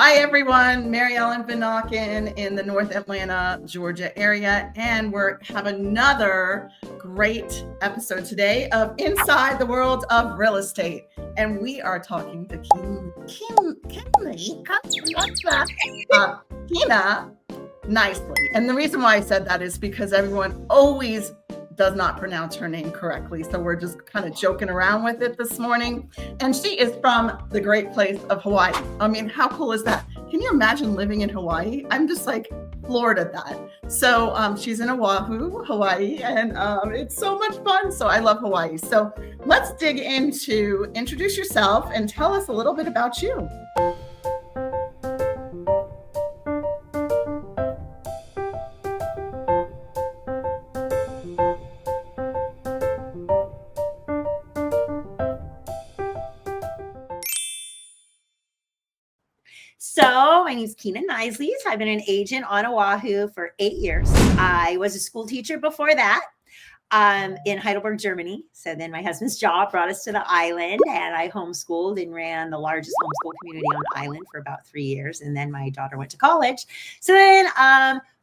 Hi, everyone. Mary Ellen Vinaken in the North Atlanta, Georgia area. And we have another great episode today of Inside the World of Real Estate. And we are talking to Kina Knisley. And the reason why I said that is because everyone always does not pronounce her name correctly. So we're just kind of joking around with it this morning. And she is from the great place of Hawaii. I mean, how cool is that? Can you imagine living in Hawaii? I'm just like floored at that. So she's in Oahu, Hawaii, and it's so much fun. So I love Hawaii. So let's dig into introduce yourself and tell us a little bit about you. So my name is Kina Knisley. I've been an agent on Oahu for 8 years. I was a school teacher before that in Heidelberg, Germany. So then my husband's job brought us to the island, and I homeschooled and ran the largest homeschool community on the island for about 3 years. And then my daughter went to college. So then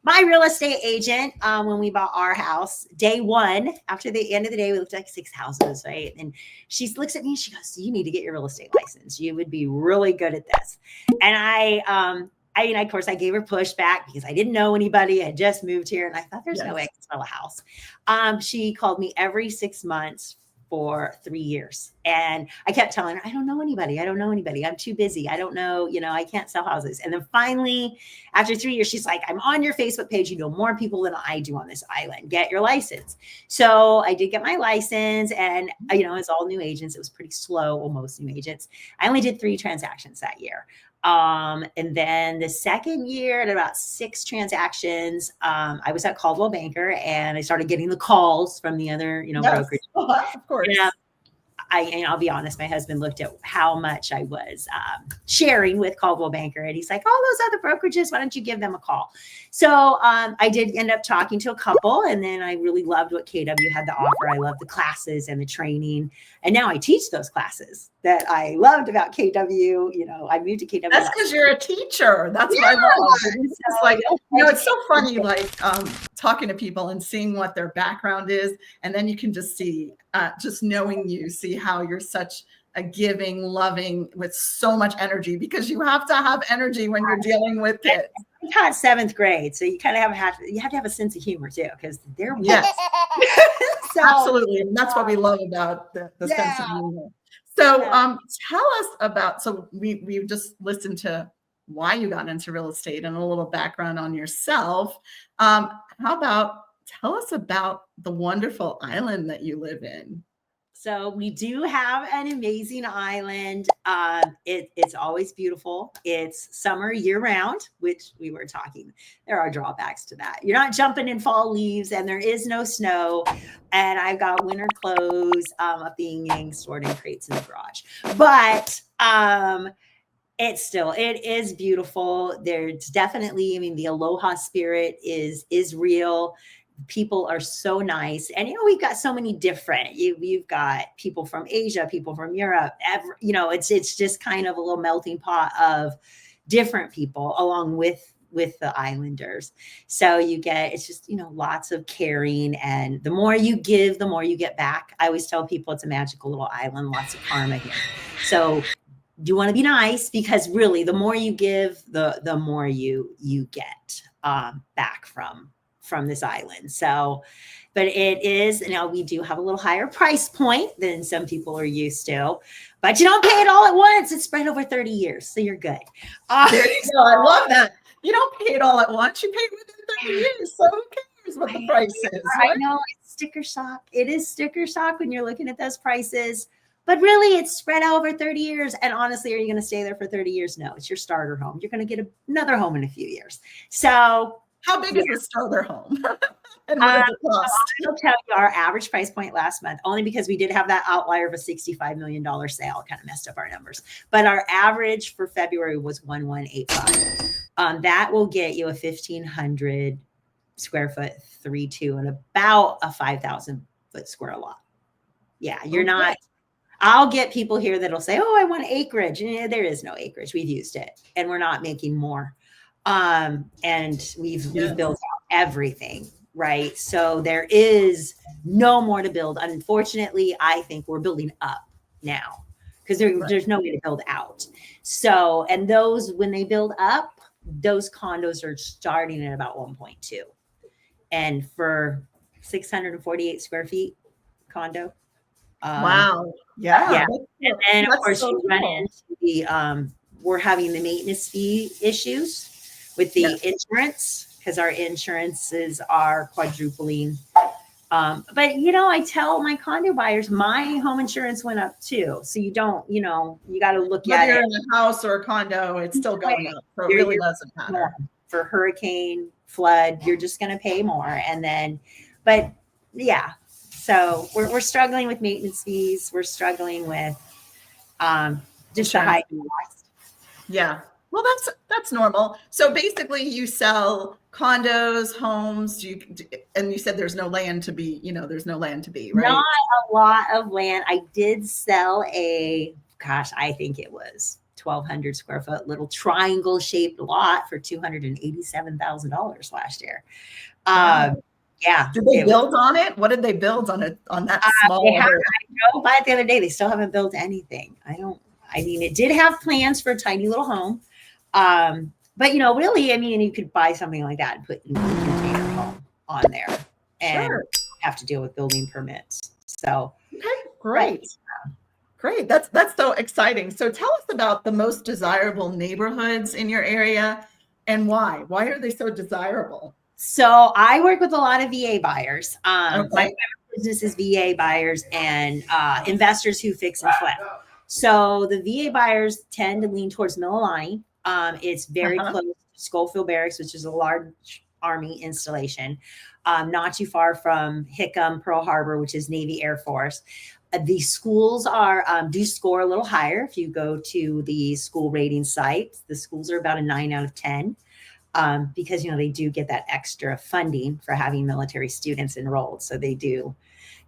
my real estate agent, when we bought our house, day one, after the end of the day, we looked at like 6 houses, right? And she looks at me and she goes, "You need to get your real estate license. You would be really good at this." And of course, I gave her pushback because I didn't know anybody. I had just moved here, and I thought there's no way I can sell a house. She called me every 6 months for 3 years. And I kept telling her, I don't know anybody. I'm too busy. I don't know, I can't sell houses. And then finally, after 3 years, she's like, "I'm on your Facebook page. You know more people than I do on this island. Get your license." So I did get my license, and, as all new agents, it was pretty slow. Well, most new agents. I only did 3 transactions that year. And then the second year at about 6 transactions, I was at Coldwell Banker, and I started getting the calls from the other, brokerage. Of course. And I'll be honest, my husband looked at how much I was sharing with Coldwell Banker, and he's like, "All those other brokerages, why don't you give them a call?" So I did end up talking to a couple, and then I really loved what KW had to offer. I loved the classes and the training, and now I teach those classes that I loved about KW. I moved to KW. That's because you're a teacher. That's what I love. It's like, it's so funny, like talking to people and seeing what their background is, and then you can just see, just knowing you, see how you're such a giving, loving, with so much energy, because you have to have energy when you're dealing with kids. I taught 7th grade, so you kind of have to have a sense of humor too, because they're so, absolutely, and that's what we love about the sense of humor. So tell us about, so we've just listened to why you got into real estate and a little background on yourself. How about tell us about the wonderful island that you live in? So we do have an amazing island. It's always beautiful. It's summer year round, which we were talking. There are drawbacks to that. You're not jumping in fall leaves, and there is no snow. And I've got winter clothes up being stored in crates in the garage. But it is beautiful. There's definitely, the Aloha spirit is real. People are so nice, and we've got so many different. You've got people from Asia, people from Europe. It's just kind of a little melting pot of different people along with the islanders. So it's just lots of caring, and the more you give, the more you get back. I always tell people it's a magical little island, lots of karma here. So you want to be nice, because really, the more you give, the more you get back from this island. So, but it is, we do have a little higher price point than some people are used to, but you don't pay it all at once. It's spread over 30 years. So you're good. There you go. I love that. You don't pay it all at once. You pay it within 30 years. So who cares what the price is? Right? I know, it's sticker shock. It is sticker shock when you're looking at those prices, but really it's spread out over 30 years. And honestly, are you going to stay there for 30 years? No, it's your starter home. You're going to get another home in a few years. So how big is the starter home? And what does it cost? I'll tell you our average price point last month, only because we did have that outlier of a $65 million sale, kind of messed up our numbers. But our average for February was 1,185. That will get you a 1,500 square foot 3-2 and about a 5,000 foot square lot. Yeah, you're not. I'll get people here that'll say, "Oh, I want acreage." There is no acreage. We've used it, and we're not making more. And we've built out everything, right? So there is no more to build. Unfortunately, I think we're building up now because there's no way to build out. So, and those, when they build up, those condos are starting at about 1.2, and for 648 square feet condo. Wow. Yeah. And then of course so you run into the we're having the maintenance fee issues with the insurance, because our insurances are quadrupling. But I tell my condo buyers, my home insurance went up too. So you don't, you got to look whether at you're it. in a house or a condo, it's still going up. So it really doesn't matter. For hurricane, flood, you're just going to pay more. And then, but yeah, so we're struggling with maintenance fees. We're struggling with just the high cost. Yeah. Well, that's normal. So basically you sell condos, homes, and you said there's no land to be, there's no land to be, right? Not a lot of land. I did sell I think it was 1,200 square foot little triangle shaped lot for $287,000 last year. Yeah. Did they build on it? What did they build on it, on that small? I drove by it the other day. They still haven't built anything. It did have plans for a tiny little home. But really, you could buy something like that and put a container home on there and have to deal with building permits. So, okay, great. Great. That's so exciting. So tell us about the most desirable neighborhoods in your area and why. Why are they so desirable? So I work with a lot of VA buyers. My business is VA buyers and investors who fix and flip. So the VA buyers tend to lean towards Mililani. It's very close to Schofield Barracks, which is a large Army installation, not too far from Hickam, Pearl Harbor, which is Navy Air Force. The schools do score a little higher. If you go to the school rating site, the schools are about a 9 out of 10. Because they do get that extra funding for having military students enrolled. So they do.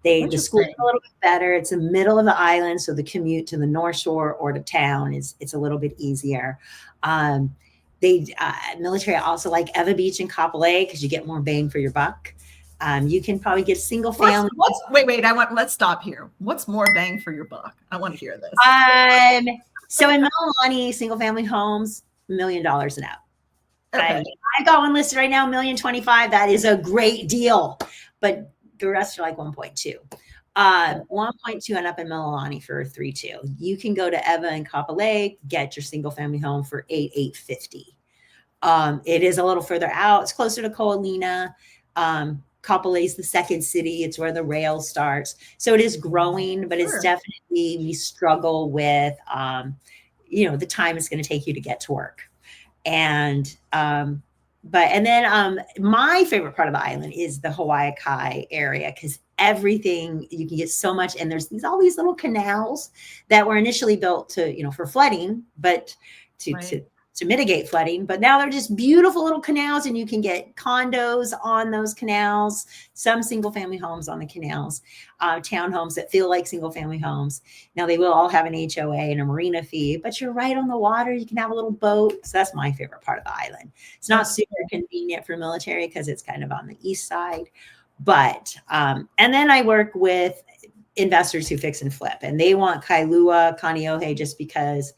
The school's a little bit better. It's in the middle of the island, so the commute to the North Shore or to town it's a little bit easier. Military also like Eva Beach and Kapolei because you get more bang for your buck. You can probably get single family. Wait, let's stop here. What's more bang for your buck? I want to hear this. So in Mililani, single family homes, $1 million and up. Okay. I got one listed right now, $1,025,000. That is a great deal, but the rest are like 1.2. 1.2 and up in Mililani for 3.2. You can go to Eva and Kapolei, get your single family home for $8,850. It is a little further out. It's closer to Koalina. Kapolei is the second city. It's where the rail starts. So it is growing, but it's definitely, we struggle with, the time it's going to take you to get to work. And my favorite part of the island is the Hawaii Kai area, because everything, you can get so much, and there's all these little canals that were initially built to, for flooding, but to mitigate flooding, but now they're just beautiful little canals, and you can get condos on those canals, some single family homes on the canals, townhomes that feel like single family homes. Now they will all have an HOA and a marina fee, but you're right on the water. You can have a little boat. So that's my favorite part of the island. It's not super convenient for military because it's kind of on the east side, but, and then I work with investors who fix and flip, and they want Kailua, Kaneohe, just because,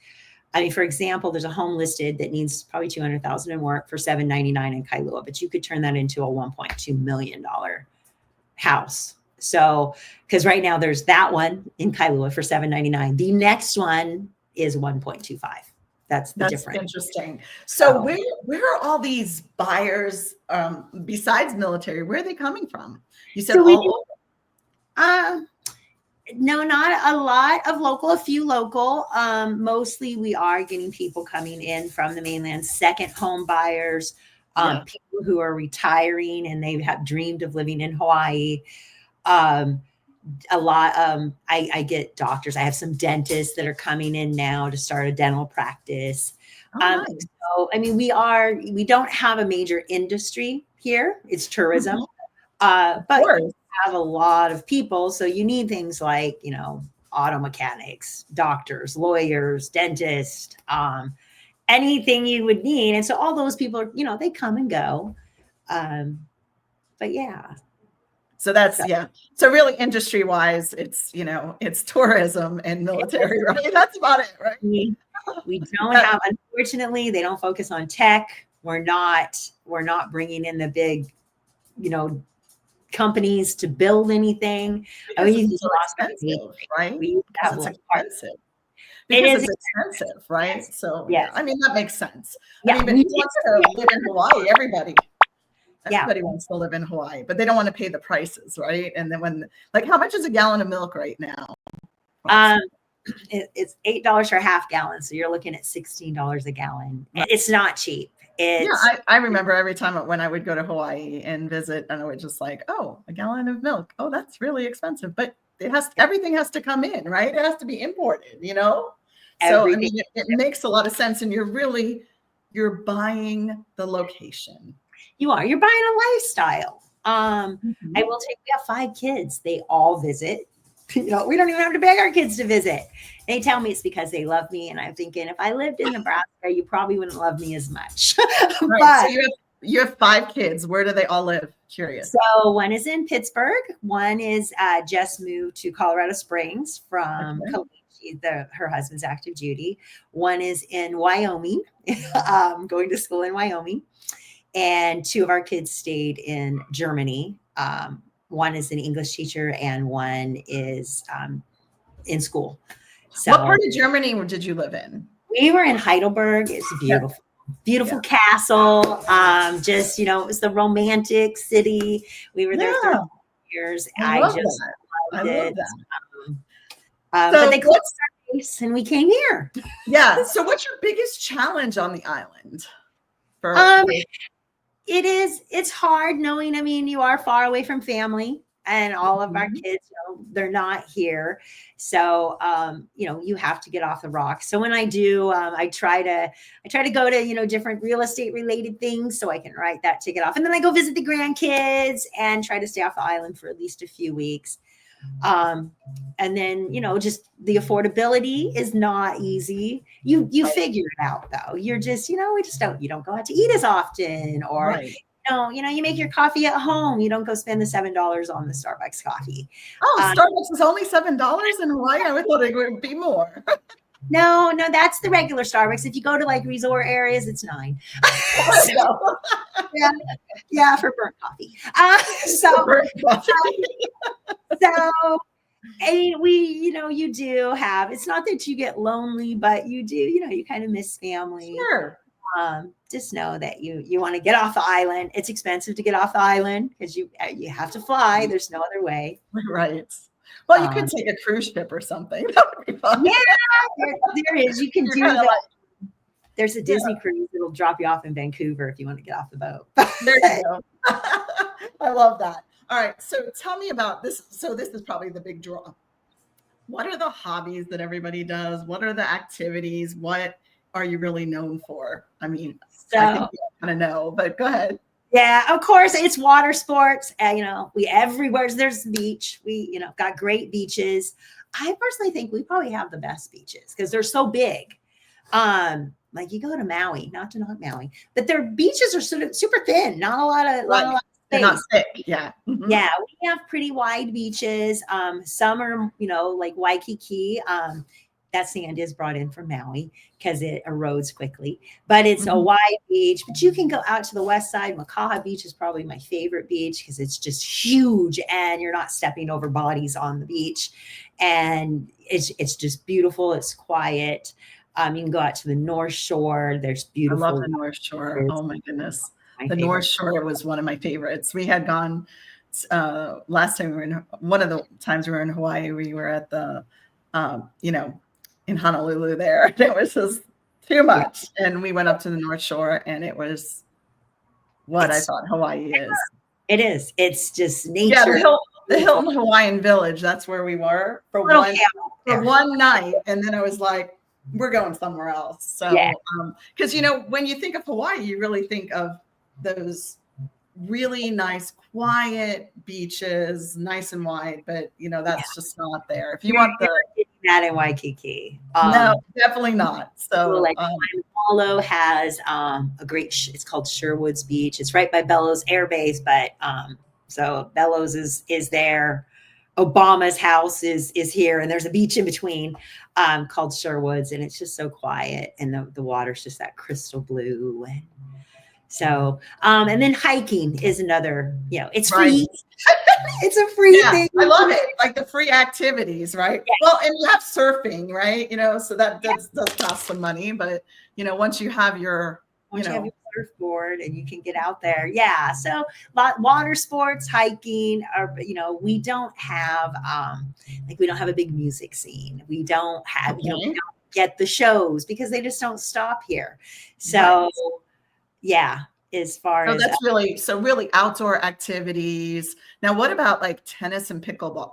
for example, there's a home listed that needs probably $200,000 in work for $799 in Kailua, but you could turn that into a $1.2 million house. So, because right now there's that one in Kailua for $799. The next one is 1.25. That's the difference. Interesting. So where are all these buyers besides military? Where are they coming from? You said no, not a lot of local, a few local. Mostly we are getting people coming in from the mainland, second home buyers, people who are retiring and they have dreamed of living in Hawaii. A lot, I get doctors. I have some dentists that are coming in now to start a dental practice. Nice. So, we don't have a major industry here. It's tourism. But have a lot of people, so you need things like auto mechanics, doctors, lawyers, dentists, anything you would need. And so all those people are, they come and go. But yeah. So that's, yeah. So really industry wise, it's, it's tourism and military, right? That's about it, right? We don't have, unfortunately, they don't focus on tech. We're not bringing in the big, companies to build anything. It's so expensive, right? Because it's expensive. Because it's expensive, right? So yeah, I mean, that makes sense. I mean, but who wants to live in Hawaii? Everybody wants to live in Hawaii, but they don't want to pay the prices, right? And then how much is a gallon of milk right now? It's $8 for a half gallon. So you're looking at $16 a gallon. It's not cheap. I remember every time when I would go to Hawaii and visit, and I would just a gallon of milk. Oh, that's really expensive. But everything has to come in, right? It has to be imported, So I mean, it makes a lot of sense. And you're buying the location. You're buying a lifestyle. I will tell you, we have 5 kids. They all visit. We don't even have to beg our kids to visit. They tell me it's because they love me. And I'm thinking, if I lived in Nebraska, you probably wouldn't love me as much. Right. So you have 5 kids. Where do they all live? Curious. So one is in Pittsburgh. One is just moved to Colorado Springs from her husband's active duty. One is in Wyoming, going to school in Wyoming. And 2 of our kids stayed in Germany. One is an English teacher and one is in school. So, what part of Germany did you live in? We were in Heidelberg. It's beautiful. Beautiful castle. It was the romantic city. We were there 30 years. I love it. But they closed our base and we came here. Yeah. So what's your biggest challenge on the island? It's hard knowing, you are far away from family and all of our kids, they're not here. So, you have to get off the rocks. So when I do, I try to go to, different real estate related things so I can write that ticket off. And then I go visit the grandkids and try to stay off the island for at least a few weeks. And then, just the affordability is not easy. You figure it out though. You're just, you don't go out to eat as often or, you make your coffee at home. You don't go spend the $7 on the Starbucks coffee. Oh, Starbucks is only $7 in Hawaii. I thought it would be more. No, that's the regular Starbucks. If you go to resort areas, it's $9. Yeah, for burnt coffee. You do have, it's not that you get lonely, but you do, you kind of miss family. Sure. Just know that you want to get off the island. It's expensive to get off the island because you have to fly. There's no other way. Right. Well, you could take a cruise ship or something. That would be fun. Yeah, there is. You can do that. There's a Disney cruise that'll drop you off in Vancouver if you want to get off the boat. There you go. I love that. All right. So tell me about this. So this is probably the big draw. What are the hobbies that everybody does? What are the activities? What are you really known for? I think you kind of know, but go ahead. Yeah, of course, it's water sports. We everywhere there's the beach. We, got great beaches. I personally think we probably have the best beaches because they're so big. You go to Maui, not to knock Maui, but their beaches are sort of super thin. Not a lot of space. They're not thick. Yeah. Mm-hmm. Yeah, we have pretty wide beaches. Some are, like Waikiki. That sand is brought in from Maui because it erodes quickly, but it's a wide beach. But you can go out to the west side. Makaha Beach is probably my favorite beach because it's just huge and you're not stepping over bodies on the beach. And it's just beautiful. It's quiet. You can go out to the North Shore. There's beautiful. I love the North Shore. Oh my goodness. The North Shore was one of my favorites. We had gone last time we were one of the times we were in Hawaii, we were at the, in Honolulu there. It was just too much. And we went up to the North Shore and it was I thought Hawaii is. It is. It's just nature. Yeah, the Hilton Hawaiian Village. That's where we were for one night. And then I was like, we're going somewhere else. So, because, when you think of Hawaii, you really think of those really nice, quiet beaches, nice and wide, but that's just not there. If you want that in Waikiki. No, definitely not. So So, like Malo has a great, it's called Sherwood's Beach. It's right by Bellows Air Base, but so Bellows is there. Obama's house is here, and there's a beach in between called Sherwood's, and it's just so quiet, and the water's just that crystal blue. And so, and then hiking is another, it's free. It's a free thing. I love it. Like the free activities, right? Yeah. Well, and you have surfing, right? So that does cost some money, but once you have your, you have your surfboard and you can get out there. Yeah. So water sports, hiking, or, we don't have, we don't have a big music scene. We don't have, we don't get the shows because they just don't stop here. So yeah. As far as that's really outdoor activities. Now, what about like tennis and pickleball?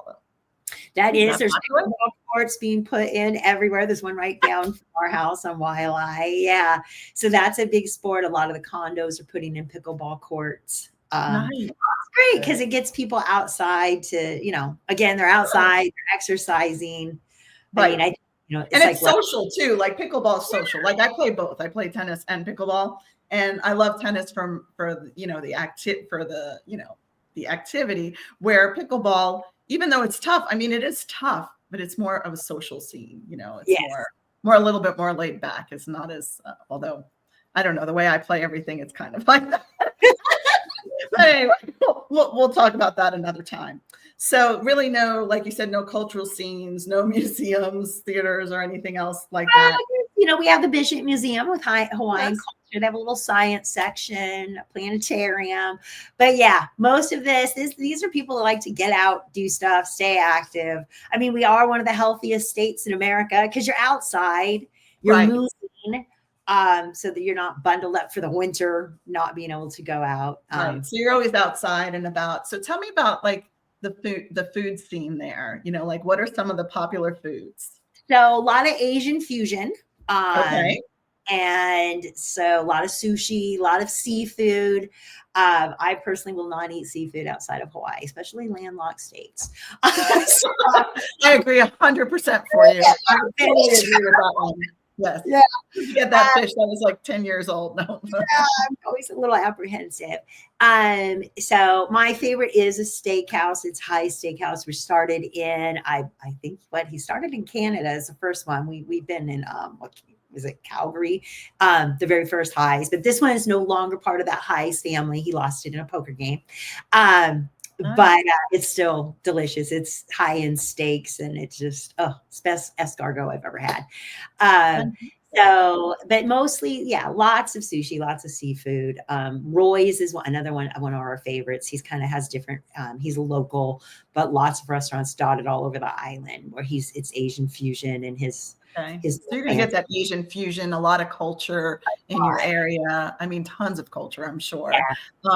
There's pickleball courts being put in everywhere. There's one right down from our house on Wailea. Yeah. So that's a big sport. A lot of the condos are putting in pickleball courts. Nice. It's great because it gets people outside to, again, they're outside, they're exercising. Right. I mean, and it's social too. Like pickleball is social. Like I play both. I play tennis and pickleball. And I love tennis for the activity, where pickleball, even though it's tough, I mean, it is tough, but it's more of a social scene. It's more a little bit more laid back. It's not as although I don't know, the way I play everything, it's kind of like that. But anyway, we'll talk about that another time. So really like you said, no cultural scenes, no museums, theaters, or anything else like that. We have the Bishop Museum with Hawaiian culture. They have a little science section, a planetarium. But yeah, most of these are people that like to get out, do stuff, stay active. I mean, we are one of the healthiest states in America because you're outside, you're moving, so that you're not bundled up for the winter, not being able to go out. Right. So you're always outside and about. So tell me about like the food scene there. Like what are some of the popular foods? So a lot of Asian fusion. Okay. And so a lot of sushi, a lot of seafood. I personally will not eat seafood outside of Hawaii, especially landlocked states. I agree 100% for you. I totally agree with that one. Yes. Yeah. You get that fish that was like 10 years old. No. I'm always a little apprehensive. So my favorite is a steakhouse. It's High Steakhouse. We started in, I think he started in Canada as the first one. We've been in, was it Calgary? The very first Highs, but this one is no longer part of that Highs family. He lost it in a poker game. But it's still delicious. It's high-end steaks, and it's just, it's best escargot I've ever had. But mostly, lots of sushi, lots of seafood. Roy's is another one of our favorites. He's kind of has different, he's a local, but lots of restaurants dotted all over the island where it's Asian fusion and his. So you're going to get that Asian fusion, a lot of culture in your area. I mean, tons of culture, I'm sure. Yeah.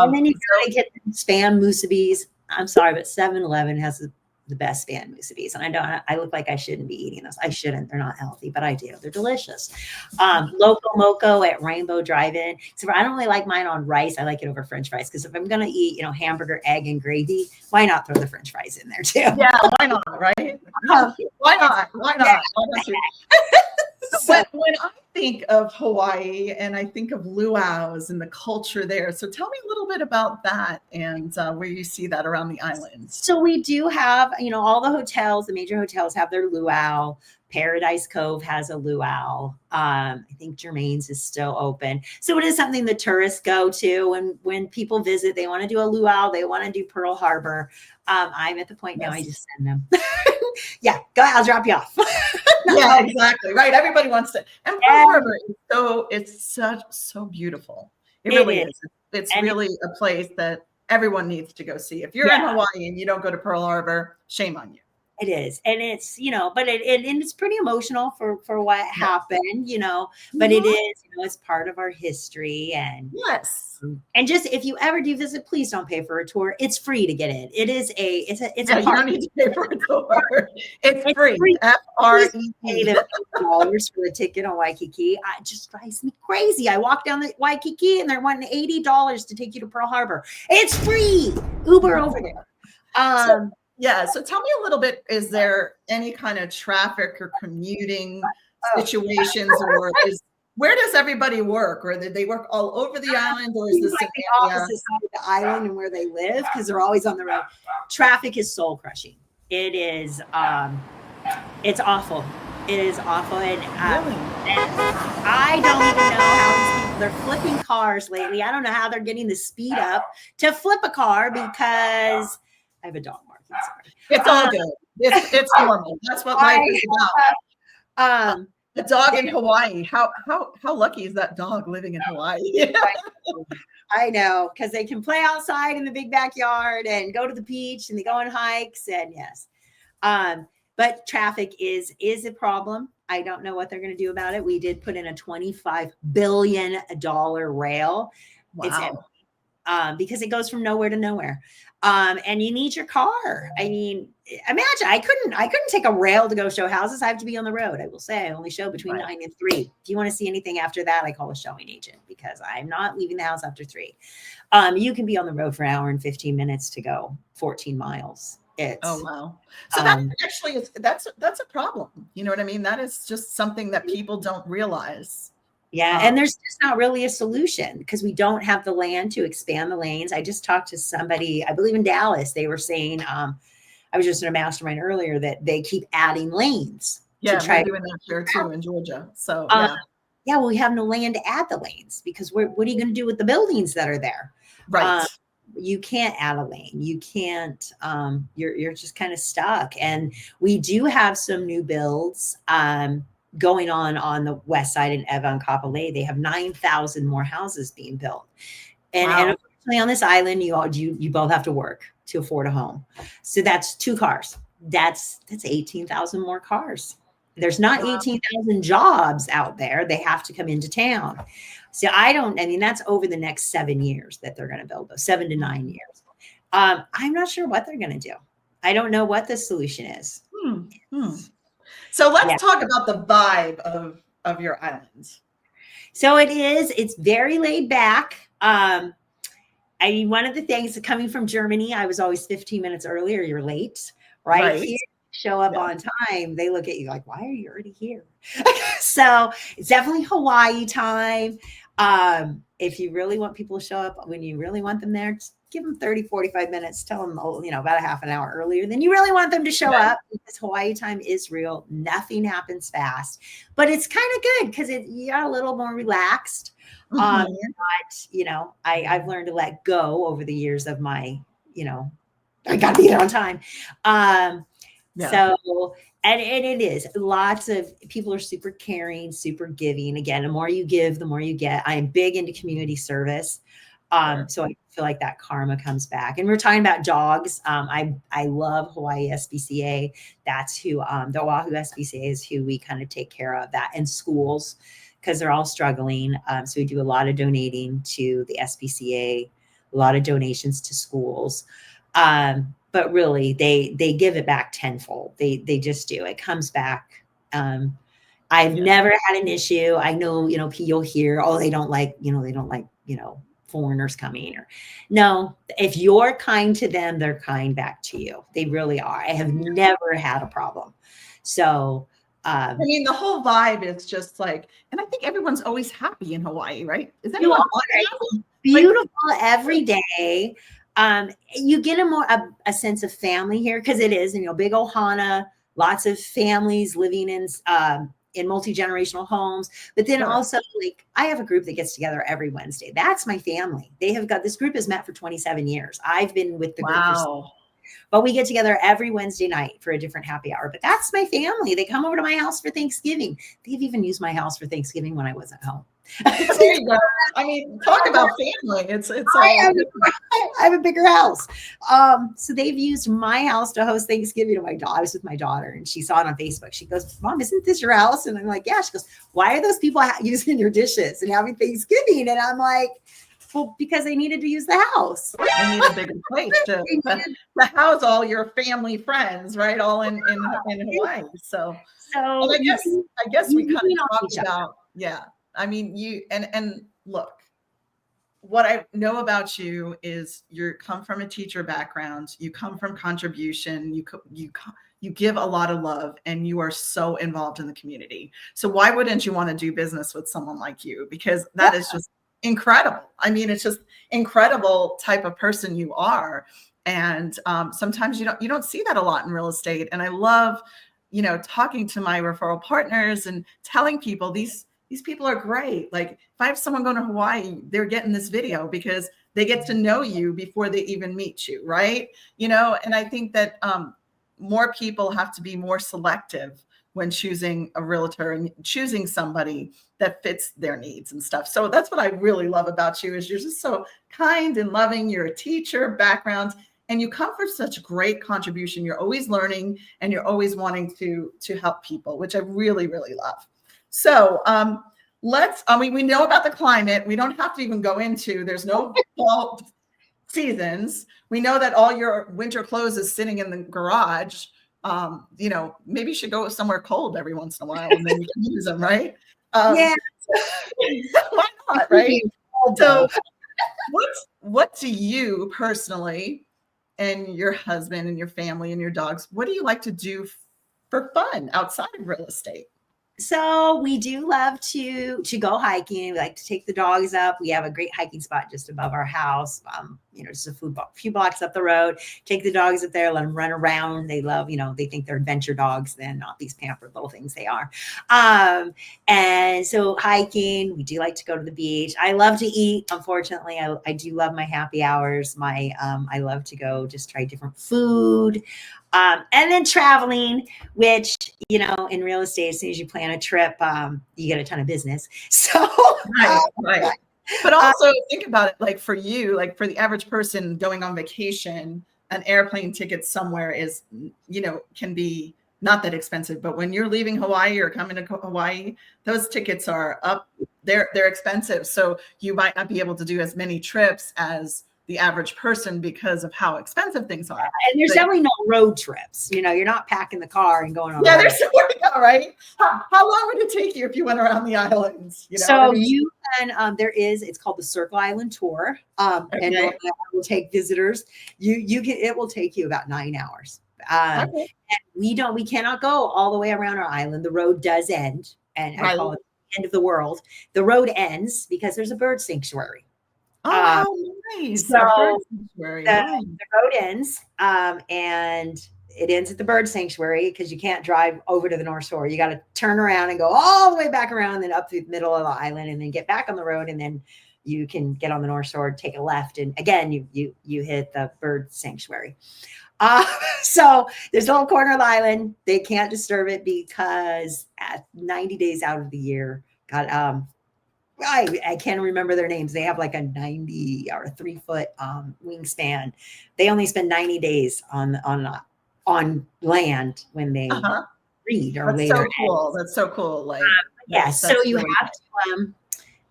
And then you got to get spam musubis. I'm sorry, but 7-Eleven has the best spam musubis. And I look like I shouldn't be eating those. I shouldn't. They're not healthy, but I do. They're delicious. Loco Moco at Rainbow Drive-In. So I don't really like mine on rice. I like it over French fries because if I'm going to eat, hamburger, egg, and gravy, why not throw the French fries in there too? Yeah, why not, right? Why not? Why not? When I think of Hawaii and I think of luau's and the culture there, so tell me a little bit about that and where you see that around the islands. So we do have, all the hotels, the major hotels have their luau. Paradise Cove has a luau. I think Germain's is still open. So it is something the tourists go to. When people visit, they want to do a luau. They want to do Pearl Harbor. I'm at the point now, I just send them. Yeah, go ahead. I'll drop you off. Yeah, exactly. Right. Everybody wants to. And Pearl Harbor it's so beautiful. It really is. It's really a place that everyone needs to go see. If you're in Hawaii and you don't go to Pearl Harbor, shame on you. It is. And it's, but it's pretty emotional for what happened, but it is, it's part of our history. And yes. And just, if you ever do visit, please don't pay for a tour. It's free to get in. It is you don't need to pay for a tour. It's free. FREE. $8 for the ticket on Waikiki. It just drives me crazy. I walk down the Waikiki and they're wanting $80 to take you to Pearl Harbor. It's free. Uber over there. Yeah. So tell me a little bit, is there any kind of traffic or commuting situations, or where does everybody work? Or do they work all over the island, or is Seems this like an the area? opposite side of the island and where they live, because they're always on the road. Traffic is soul crushing. It is it's awful. It is awful. And I don't even know how these people, they're flipping cars lately. I don't know how they're getting the speed up to flip a car, because I have a dog marking. Sorry. It's all good. It's normal. That's what life is about. The dog in Hawaii. How lucky is that dog living in Hawaii? I know, because they can play outside in the big backyard and go to the beach, and they go on hikes, and yes. But traffic is a problem. I don't know what they're going to do about it. We did put in a $25 billion rail. Wow. Because it goes from nowhere to nowhere. And you need your car. I mean, imagine I couldn't take a rail to go show houses. I have to be on the road. I will say I only show between 9 and 3. If you want to see anything after that, I call a showing agent, because I'm not leaving the house after 3. You can be on the road for an hour and 15 minutes to go 14 miles. Oh, wow. So that actually that's a problem. You know what I mean? That is just something that people don't realize. Yeah. And there's just not really a solution, because we don't have the land to expand the lanes. I just talked to somebody, I believe in Dallas. They were saying, I was just in a mastermind earlier, that they keep adding lanes. Yeah, we're doing that here too in Georgia. So yeah, well, we have no land to add the lanes, because what are you going to do with the buildings that are there? Right. You can't add a lane. You can't, you're just kind of stuck. And we do have some new builds going on the west side in Evankapolei. They have 9,000 more houses being built. And, wow. And unfortunately on this island, you both have to work to afford a home. So that's 2 cars. That's 18,000 more cars. There's not 18,000 jobs out there. They have to come into town. So that's over the next 7 years that they're going to build those, 7 to 9 years. I'm not sure what they're going to do. I don't know what the solution is. So let's talk about the vibe of your island. So it's very laid back. One of the things coming from Germany, I was always 15 minutes earlier. You're late, right? Here, show up on time. They look at you like, why are you already here? So it's definitely Hawaii time. If you really want people to show up, when you really want them there, just give them 30, 45 minutes, tell them, about a half an hour earlier than you really want them to show up, because Hawaii time is real. Nothing happens fast, but it's kind of good, because you're a little more relaxed. I've learned to let go over the years of my, I got to be there on time. So, and it is, lots of people are super caring, super giving. Again, the more you give, the more you get. I am big into community service. So I feel like that karma comes back. And we're talking about dogs. I love Hawaii SPCA. That's who, the Oahu SPCA is who we kind of take care of that, and schools, because they're all struggling. So we do a lot of donating to the SPCA, a lot of donations to schools. But really, they give it back tenfold. They just do. It comes back. I've never had an issue. I know, you'll hear, they don't like foreigners coming, or no, if you're kind to them, they're kind back to you. They really are. I have never had a problem. So, the whole vibe is just like, and I think everyone's always happy in Hawaii, right? Is anyone beautiful every day? You get a sense of family here, because it is, big Ohana, lots of families living in multi-generational homes. But then also, I have a group that gets together every Wednesday. That's my family. This group has met for 27 years. I've been with the group but we get together every Wednesday night for a different happy hour. But that's my family. They come over to my house for Thanksgiving. They've even used my house for Thanksgiving when I wasn't home. There you go. Talk about family. It's all. I have a bigger house. So they've used my house to host Thanksgiving to my daughter. I was with my daughter, and she saw it on Facebook. She goes, "Mom, isn't this your house?" And I'm like, "Yeah." She goes, "Why are those people using your dishes and having Thanksgiving?" And I'm like, well, because they needed to use the house. They need a bigger place to house all your family friends, right? All in Hawaii. So I guess we kind of talked about, you and look, what I know about you is you come from a teacher background, you come from contribution, you give a lot of love, and you are so involved in the community. So why wouldn't you want to do business with someone like you? Because that is just incredible. I mean, it's just incredible type of person you are. And sometimes you don't see that a lot in real estate. And I love, talking to my referral partners and telling people these people are great. Like if I have someone going to Hawaii, they're getting this video because they get to know you before they even meet you, right? And I think that more people have to be more selective when choosing a realtor and choosing somebody that fits their needs and stuff. So that's what I really love about you is you're just so kind and loving. You're a teacher background and you come from such great contribution. You're always learning and you're always wanting to help people, which I really, really love. So we know about the climate. We don't have to even go into, there's no fall seasons. We know that all your winter clothes is sitting in the garage. Maybe you should go somewhere cold every once in a while and then you can use them, right? Yeah. Why not, right? So what do you personally and your husband and your family and your dogs, what do you like to do for fun outside of real estate? So we do love to go hiking. We like to take the dogs up. We have a great hiking spot just above our house. Just a few blocks up the road. Take the dogs up there, let them run around. They love, they think they're adventure dogs. They're not these pampered little things they are. And so hiking, we do like to go to the beach. I love to eat. Unfortunately, I do love my happy hours. I love to go just try different food. And then traveling, which, in real estate, as soon as you plan a trip, you get a ton of business. So, right. But also think about it, like for you, like for the average person going on vacation, an airplane ticket somewhere is, can be not that expensive. But when you're leaving Hawaii or coming to Hawaii, those tickets are up. They're expensive. So you might not be able to do as many trips as the average person because of how expensive things are. And there's definitely no road trips. You're not packing the car and going on. Yeah, there's somewhere to go, right? How long would it take you if you went around the islands? So you can, it's called the Circle Island Tour. Okay. And it will take visitors. It will take you about 9 hours. Okay. And we cannot go all the way around our island. The road does end. And I call it the end of the world. The road ends because there's a bird sanctuary. Oh, nice. So the road ends, and it ends at the bird sanctuary because you can't drive over to the North Shore. You got to turn around and go all the way back around, and then up through the middle of the island, and then get back on the road, and then you can get on the North Shore, take a left, and again you hit the bird sanctuary. So there's a little corner of the island. They can't disturb it because at 90 days out of the year, I can't remember their names. They have like a 90 or 3 foot wingspan. They only spend 90 days on land when they breed or later. So cool. That's so cool. Like so you really have to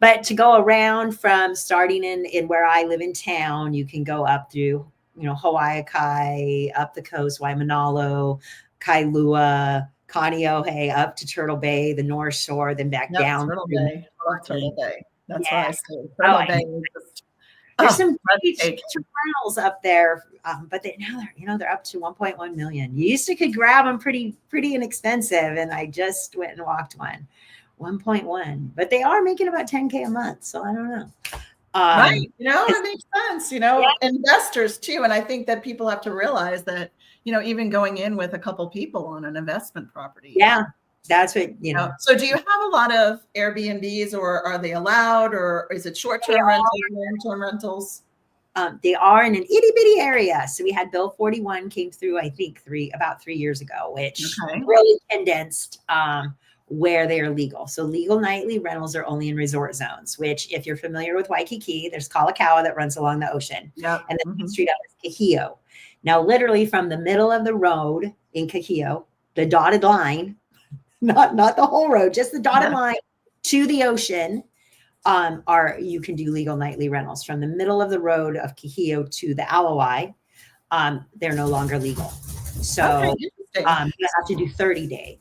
but to go around from starting in where I live in town, you can go up through Hawaii, up the coast, Waimanalo, Kailua, Kaneohe, up to Turtle Bay, the North Shore, then back down. Turtle Bay. I love Turtle Bay. That's what I say. Turtle Bay is just, there's some great rentals up there, but now they're up to 1.1 million. You used to could grab them pretty inexpensive, and I just went and walked one, 1.1. But they are making about 10K a month, so I don't know. Right, it makes sense. Investors too, and I think that people have to realize that. Even going in with a couple people on an investment property. Yeah, that's what, So do you have a lot of Airbnbs, or are they allowed, or is it short-term rentals, long-term rentals? They are in an itty bitty area. So we had Bill 41 came through, I think about 3 years ago, which really condensed where they are legal. So legal nightly rentals are only in resort zones, which if you're familiar with Waikiki, there's Kalakaua that runs along the ocean. Yep. And then the street out is Kahio. Now, literally from the middle of the road in Kahio, the dotted line, not the whole road, just the dotted line to the ocean, you can do legal nightly rentals. From the middle of the road of Kahio to the Aloha, they're no longer legal. So you have to do 30-day.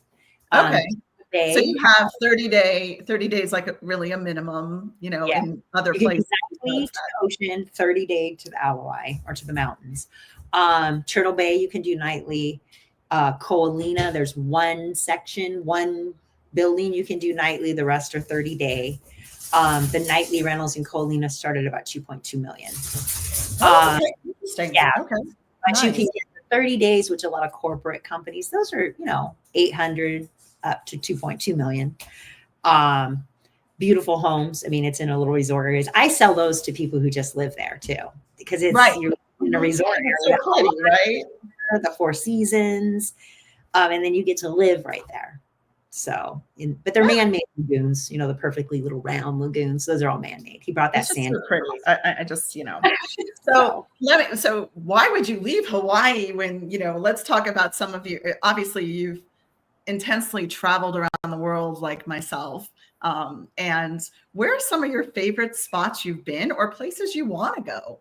So you have 30 days, like really a minimum, in other places. Knisley to the ocean, 30-day to the Aloha or to the mountains. Turtle Bay, you can do nightly. Koalina, there's one section, one building you can do nightly. The rest are 30-day. The nightly rentals in Koalina start at about 2.2 million. Okay. Interesting. Yeah. Okay. But Nice. you can get 30 days, which a lot of corporate companies, those are, 800 up to 2.2 million. Beautiful homes. I mean, it's in a little resort areas. I sell those to people who just live there too, because it's you're in a resort area, so pretty, right? the Four Seasons, and then you get to live right there. So, but they're man-made lagoons, the perfectly little round lagoons. Those are all man-made. He brought that It's just sand. so pretty. I just, So why would you leave Hawaii when, let's talk about some of you. Obviously, you've intensely traveled around the world like myself. And where are some of your favorite spots you've been or places you want to go?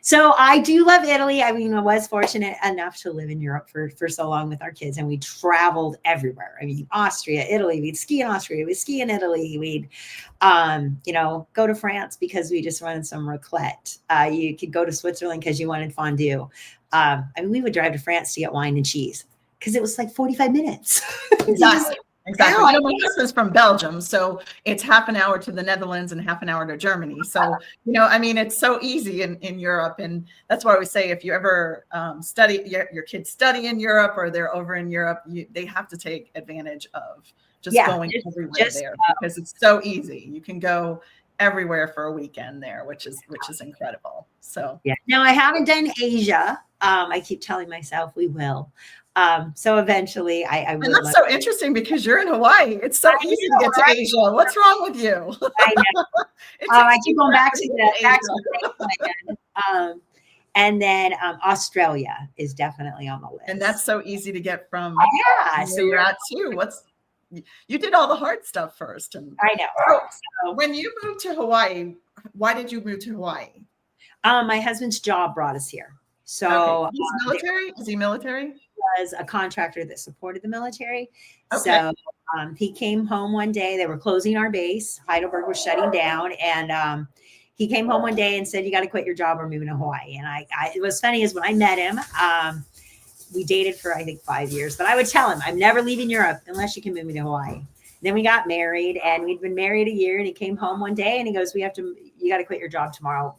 So I do love Italy. I mean, I was fortunate enough to live in Europe for so long with our kids, and we traveled everywhere. I mean, Austria, Italy, we'd ski in Austria, we'd ski in Italy, we'd, go to France because we just wanted some raclette. You could go to Switzerland because you wanted fondue. We would drive to France to get wine and cheese because it was like 45 minutes. Exactly. Exactly. My husband's from Belgium, so it's half an hour to the Netherlands and half an hour to Germany. So, it's so easy in Europe. And that's why we say if you ever study, your kids study in Europe or they're over in Europe, they have to take advantage of just going everywhere there because it's so easy. You can go everywhere for a weekend there, which is incredible. So, yeah. Now I haven't done Asia. I keep telling myself we will. So eventually I will. And that's so interesting because you're in Hawaii. It's so easy to get to Asia. What's wrong with you? I know. I keep going back to the and then Australia is definitely on the list. And that's so easy to get from so you're at too. You did all the hard stuff first. And I know. So when you moved to Hawaii, why did you move to Hawaii? My husband's job brought us here. So he's military? Is he military? Was a contractor that supported the military. Okay. So he came home one day. They were closing our base. Heidelberg was shutting down. And he came home one day and said, you got to quit your job. We're moving to Hawaii. And it was funny is when I met him, we dated for, I think, 5 years. But I would tell him, I'm never leaving Europe unless you can move me to Hawaii. Then we got married and we'd been married a year. And he came home one day and he goes, you got to quit your job tomorrow.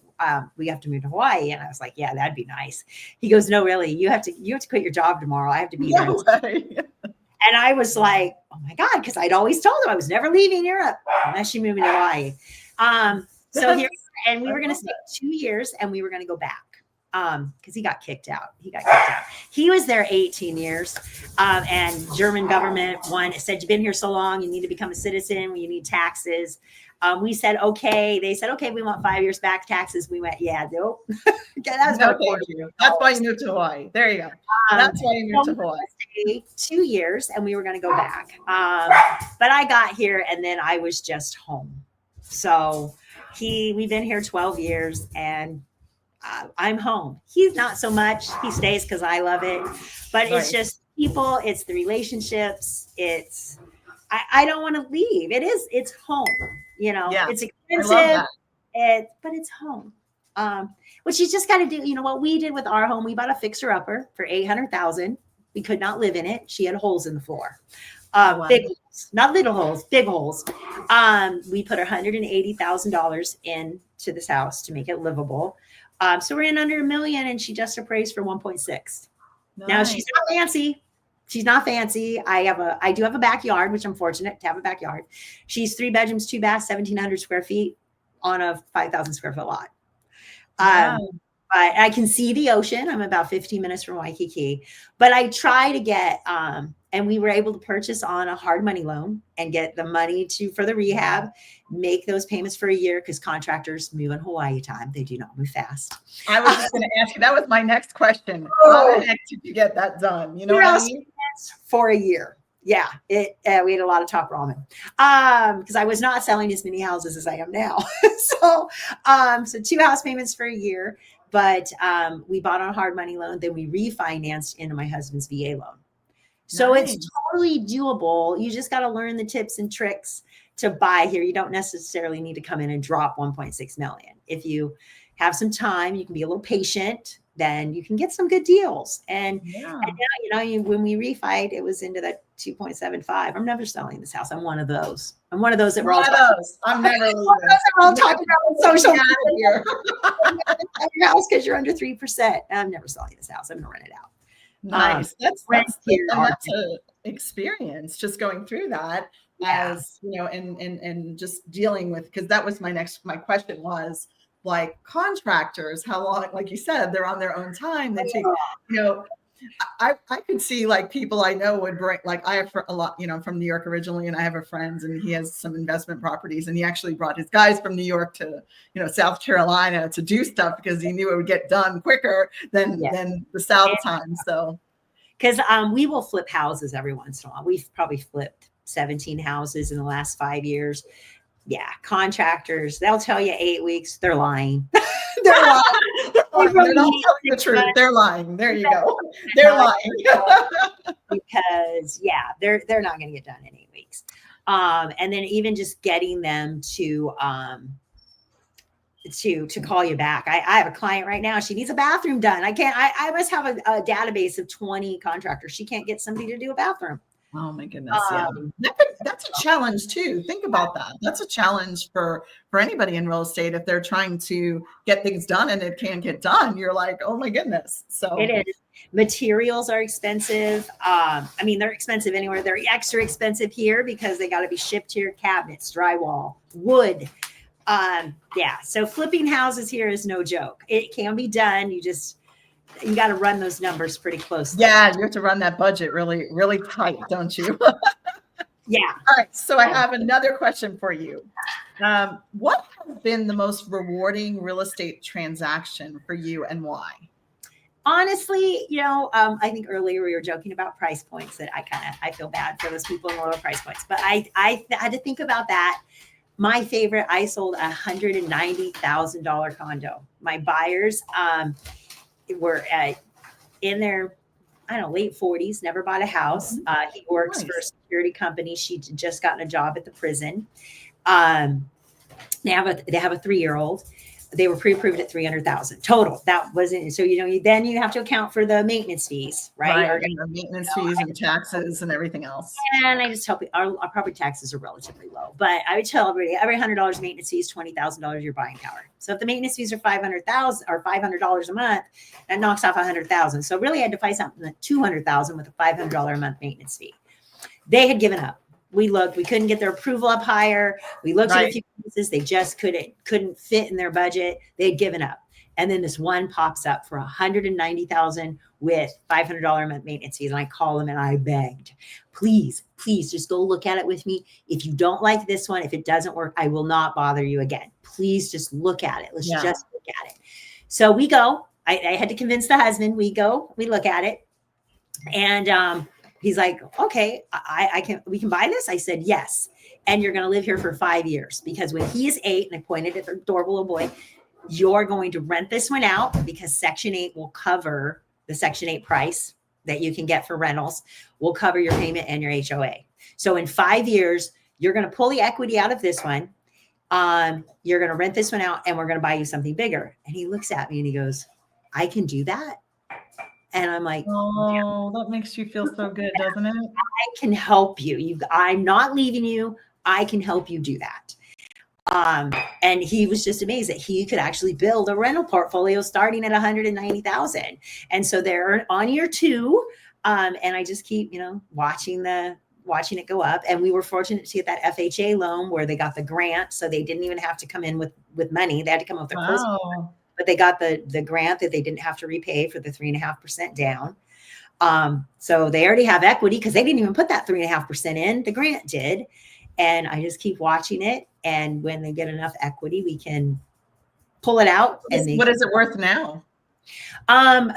We have to move to Hawaii. And I was like, yeah, that'd be nice. He goes, no, really, you have to quit your job tomorrow. I have to be there. And I was like, oh my God, because I'd always told him I was never leaving Europe unless you move me to Hawaii. So here, and we were going to stay 2 years and we were going to go back because he got kicked out. He was there 18 years. And German government said, you've been here so long, you need to become a citizen, you need taxes. We said, okay. They said, okay, we want 5 years back taxes. We went, yeah, nope. That's why you moved to Hawaii. There you go. That's why you moved to Hawaii. 2 years and we were going to go back. But I got here and then I was just home. So we've been here 12 years and I'm home. He's not so much. He stays because I love it. But It's just people. It's the relationships. I don't want to leave. It's home. It's expensive, but it's home. What you just got to do, what we did with our home, we bought a fixer upper for $800,000. We could not live in it. She had holes in the floor. Big holes, not little holes, big holes. We put $180,000 into this house to make it livable. So we're in under $1 million and she just appraised for 1.6. Nice. Now she's not fancy. I do have a backyard, which I'm fortunate to have a backyard. She's 3 bedrooms, 2 baths, 1,700 square feet on a 5,000 square foot lot. But I can see the ocean. I'm about 15 minutes from Waikiki, but I try to get, and we were able to purchase on a hard money loan and get the money for the rehab, make those payments for a year because contractors move in Hawaii time. They do not move fast. I was just going to ask you, that was my next question. How the heck did you get that done? You know what I mean? For a year. Yeah. We had a lot of top ramen. Because I was not selling as many houses as I am now. So 2 house payments for a year, but we bought on a hard money loan. Then we refinanced into my husband's VA loan. So It's totally doable. You just got to learn the tips and tricks to buy here, you don't necessarily need to come in and drop 1.6 million. If you have some time, you can be a little patient, then you can get some good deals. And now, when we refied, it was into that 2.75. I'm never selling this house. I'm one of those. I'm one of those that we're all I'm never leaving. talking about on social media. House because you're under 3%. I'm never selling this house. I'm gonna rent it out. Nice. That's an experience just going through that. As and just dealing with, because that was my question was, like, contractors, how long, like you said, they're on their own time. They take, I could see, like, people I know would bring, like, I have a lot, from New York originally, and I have a friend and he has some investment properties, and he actually brought his guys from New York to, South Carolina to do stuff because he knew it would get done quicker than the South time. So, because we will flip houses every once in a while. We've probably flipped 17 houses in the last 5 years. Yeah, contractors, they'll tell you 8 weeks. They're lying. They're lying. They're not telling the truth. They're lying. There you go. They're lying. Because they're not going to get done in 8 weeks. And then even just getting them to call you back. I have a client right now. She needs a bathroom done. I must have a database of 20 contractors. She can't get somebody to do a bathroom. Oh my goodness. That's a challenge too. Think about that. That's a challenge for anybody in real estate. If they're trying to get things done and it can't get done, you're like, oh my goodness. So it is. Materials are expensive. They're expensive anywhere. They're extra expensive here because they got to be shipped here. Cabinets, drywall, wood. So flipping houses here is no joke. It can be done. You got to run those numbers pretty closely. Yeah, you have to run that budget really, really tight, don't you? Yeah. All right. So I have another question for you. What has been the most rewarding real estate transaction for you, and why? Honestly, I think earlier we were joking about price points, that I feel bad for those people in lower price points, but I had to think about that. My favorite, I sold a $190,000 condo. My buyers were in their, late 40s, never bought a house. He works for a security company. She'd just gotten a job at the prison. They have a 3-year-old. They were pre-approved at $300,000 total. That wasn't, so then you have to account for the maintenance fees, right? And the maintenance fees and taxes and everything else. And I just tell people our property taxes are relatively low, but I would tell everybody every $100 maintenance fee is $20,000 your buying power. So if the maintenance fees are $500,000 or $500 a month, that knocks off $100,000. So really I had to find something at $200,000 with a $500 a month maintenance fee. They had given up. We looked, we couldn't get their approval up higher. We looked at a few places, they just couldn't fit in their budget. They'd given up. And then this one pops up for $190,000 with $500 a month maintenance fees. And I called them and I begged, please just go look at it with me. If you don't like this one, if it doesn't work, I will not bother you again. Please just look at it. Let's just look at it. So we go. I had to convince the husband. We go, we look at it. And he's like, okay, we can buy this? I said, yes. And you're going to live here for 5 years, because when he is 8, and I pointed at the adorable little boy, you're going to rent this one out, because Section 8 will cover the Section 8 price that you can get for rentals, will cover your payment and your HOA. So in 5 years, you're going to pull the equity out of this one. You're going to rent this one out, and we're going to buy you something bigger. And he looks at me and he goes, I can do that? And I'm like, oh, that makes you feel so good, doesn't it? I can help you. I'm not leaving you. I can help you do that. And he was just amazed that he could actually build a rental portfolio starting at $190,000. And so they're on year 2. And I just keep, watching it go up. And we were fortunate to get that FHA loan where they got the grant. So they didn't even have to come in with money. They had to come up with their closing. But they got the grant that they didn't have to repay for the 3.5% down. So they already have equity, because they didn't even put that 3.5% in. The grant did. And I just keep watching it. And when they get enough equity, we can pull it out. What is it worth now?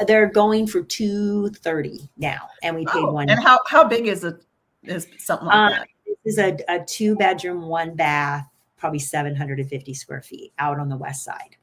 They're going for $230 now. And we paid one. And how big is it? Is something like that? This is a 2-bedroom, 1-bath, probably 750 square feet out on the west side.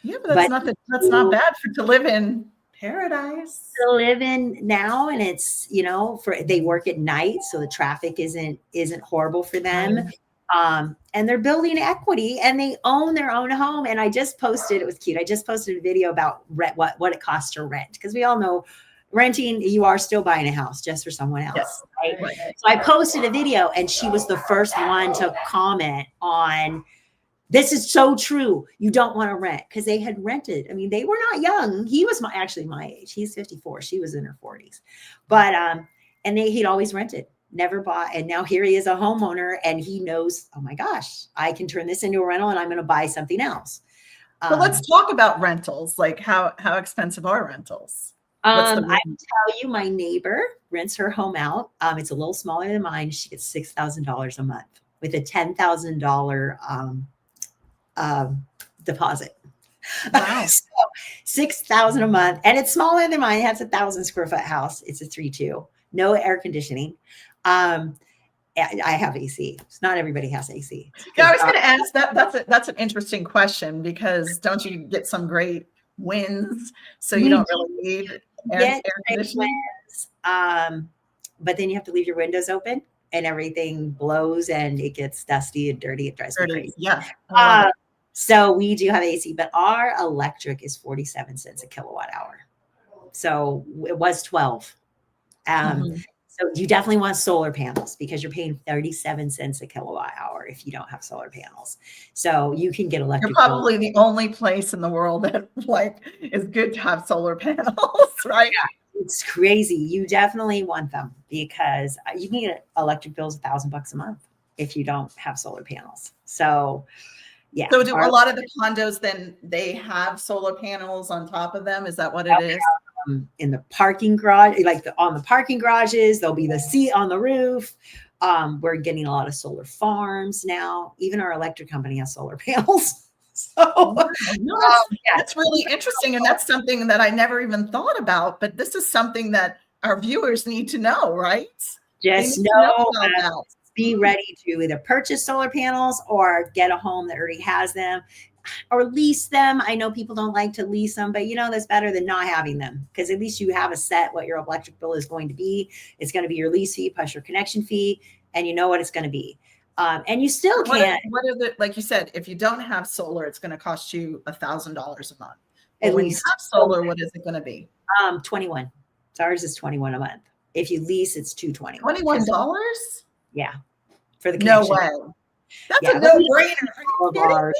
Yeah, but that's not bad to live in paradise. To live in now, and it's they work at night, so the traffic isn't horrible for them. And they're building equity and they own their own home. And I just posted, it was cute. I just posted a video about rent, what it costs to rent. Because we all know renting, you are still buying a house just for someone else. Yes. Right? So I posted a video and she was the first one to comment on, this is so true. You don't want to rent, because they had rented. I mean, they were not young. He was actually my age. He's 54. She was in her 40s. But and he'd always rented, never bought. And now here he is, a homeowner, and he knows, oh my gosh, I can turn this into a rental and I'm going to buy something else. But let's talk about rentals. Like how expensive are rentals? I will tell you, my neighbor rents her home out. It's a little smaller than mine. She gets $6,000 a month with a $10,000 deposit. Wow. So $6,000 a month, and it's smaller than mine. It has a 1,000 square foot house. It's a 3-2, no air conditioning. I have AC. Not everybody has AC. Yeah, I was going to ask that. That's an interesting question, because don't you get some great winds, so you don't really need air conditioning? But then you have to leave your windows open, and everything blows, and it gets dusty and dirty. It drives me crazy. Yeah. So we do have AC, but our electric is 47 cents a kilowatt hour. So it was 12. So you definitely want solar panels, because you're paying 37 cents a kilowatt hour if you don't have solar panels. So you can get electric. You're probably the only place in the world that is good to have solar panels, right? Yeah, it's crazy. You definitely want them, because you can get electric bills $1,000 a month if you don't have solar panels. So yeah. So do a lot of the condos then they have solar panels on top of them? Is that what it is? In the parking garage, on the parking garages, there'll be the seat on the roof. We're getting a lot of solar farms now. Even our electric company has solar panels. So that's really interesting. And that's something that I never even thought about, but this is something that our viewers need to know, right? Just know be ready to either purchase solar panels or get a home that already has them, or lease them. I know people don't like to lease them, but that's better than not having them, because at least you have a set what your electric bill is going to be. It's going to be your lease fee plus your connection fee, and you know what it's going to be. And you still can't. What are the, like you said, if you don't have solar, it's going to cost you $1,000 a month. And when you have solar, what is it going to be? 21. So ours is 21 a month. If you lease, it's $220. $21? Yeah. For the connection. No way. That's a no-brainer.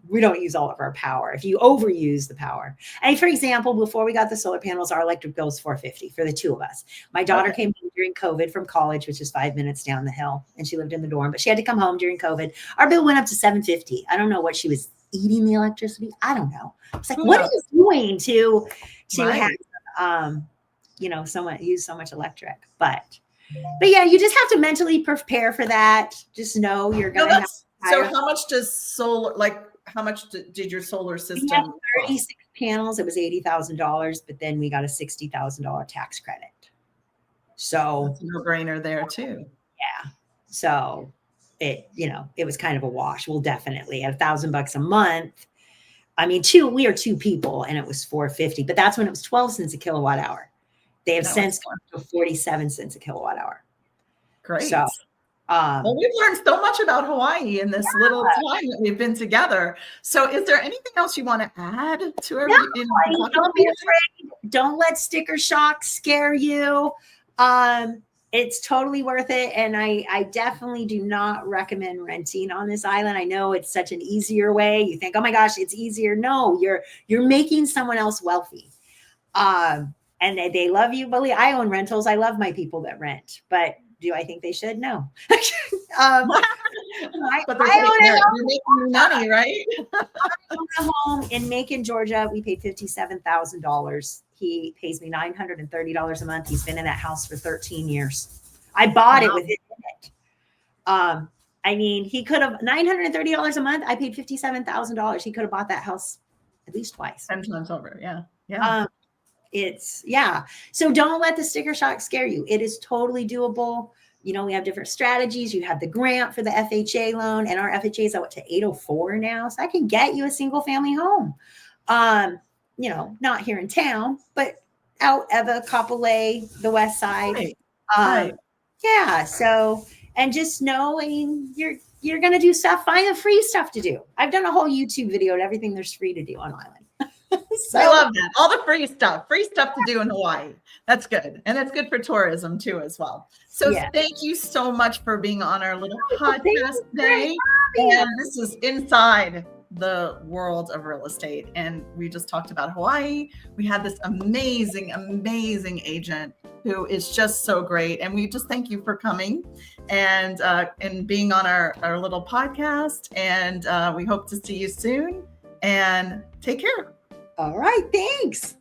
We don't use all of our power. If you overuse the power. And for example, before we got the solar panels, our electric bill was $450 for the two of us. My daughter came home during COVID from college, which is 5 minutes down the hill, and she lived in the dorm, but she had to come home during COVID. Our bill went up to $750. I don't know what she was eating the electricity. I don't know. It's like, what are you doing to have, someone use so much electric? But yeah, you just have to mentally prepare for that. Just know you're going to have. So how much does solar, how much did your solar system? We had 36 panels. It was $80,000, but then we got a $60,000 tax credit. So that's a no-brainer there too. Yeah. So it was kind of a wash. Well, definitely at $1,000 a month. I mean, we are two people, and it was $450, but that's when it was 12 cents a kilowatt hour. They have since gone to 47 cents a kilowatt hour. Great. So, well, we've learned so much about Hawaii in this little time that we've been together. So is there anything else you want to add to our don't be afraid. Don't let sticker shock scare you. It's totally worth it. And I definitely do not recommend renting on this island. I know it's such an easier way. You think, oh my gosh, it's easier. No, you're making someone else wealthy. And they love you. Believe I own rentals. I love my people that rent, but do I think they should? No. But they're making money, right? I own a home in Macon, Georgia. We paid $57,000. He pays me $930 a month. He's been in that house for 13 years. I bought it with it in it. I mean, he could have $930 a month. I paid $57,000. He could have bought that house at least twice. 10 times over. Yeah. Yeah. So don't let the sticker shock scare you. It is totally doable. We have different strategies. You have the grant for the FHA loan, and our FHA is up to 804 now. So I can get you a single family home. Not here in town, but out of Kapolei, the west side. Right. Yeah. So and just knowing you're going to do stuff, find the free stuff to do. I've done a whole YouTube video on everything there's free to do on island. So, I love that. All the free stuff to do in Hawaii. That's good. And it's good for tourism too, as well. So thank you so much for being on our little podcast today. And this is inside the world of real estate. And we just talked about Hawaii. We had this amazing, amazing agent who is just so great. And we just thank you for coming and being on our little podcast. And we hope to see you soon. And take care. All right. Thanks.